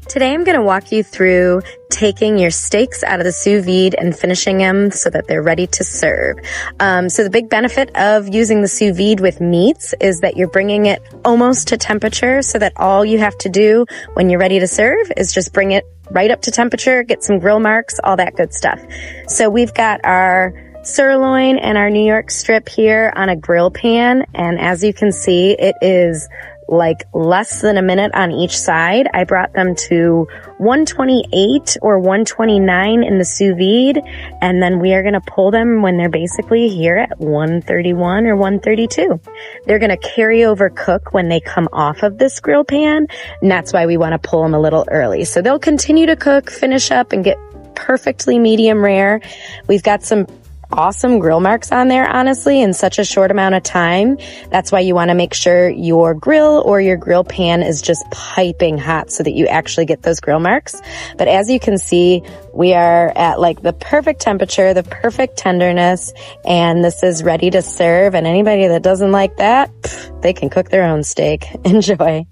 Today I'm going to walk you through taking your steaks out of the sous vide and finishing them so that they're ready to serve. So the big benefit of using the sous vide with meats is that you're bringing it almost to temperature so that all you have to do when you're ready to serve is just bring it right up to temperature, get some grill marks, all that good stuff. So we've got our sirloin and our New York strip here on a grill pan, and as you can see, it is like less than a minute on each side. I brought them to 128 or 129 in the sous vide, and then we are going to pull them when they're basically here at 131 or 132. They're going to carry over cook when they come off of this grill pan, and that's why we want to pull them a little early. So they'll continue to cook, finish up, and get perfectly medium rare. We've got some awesome grill marks on there, honestly, in such a short amount of time. That's why you want to make sure your grill or your grill pan is just piping hot so that you actually get those grill marks. But as you can see, we are at like the perfect temperature, the perfect tenderness, and this is ready to serve. And anybody that doesn't like that, they can cook their own steak. Enjoy.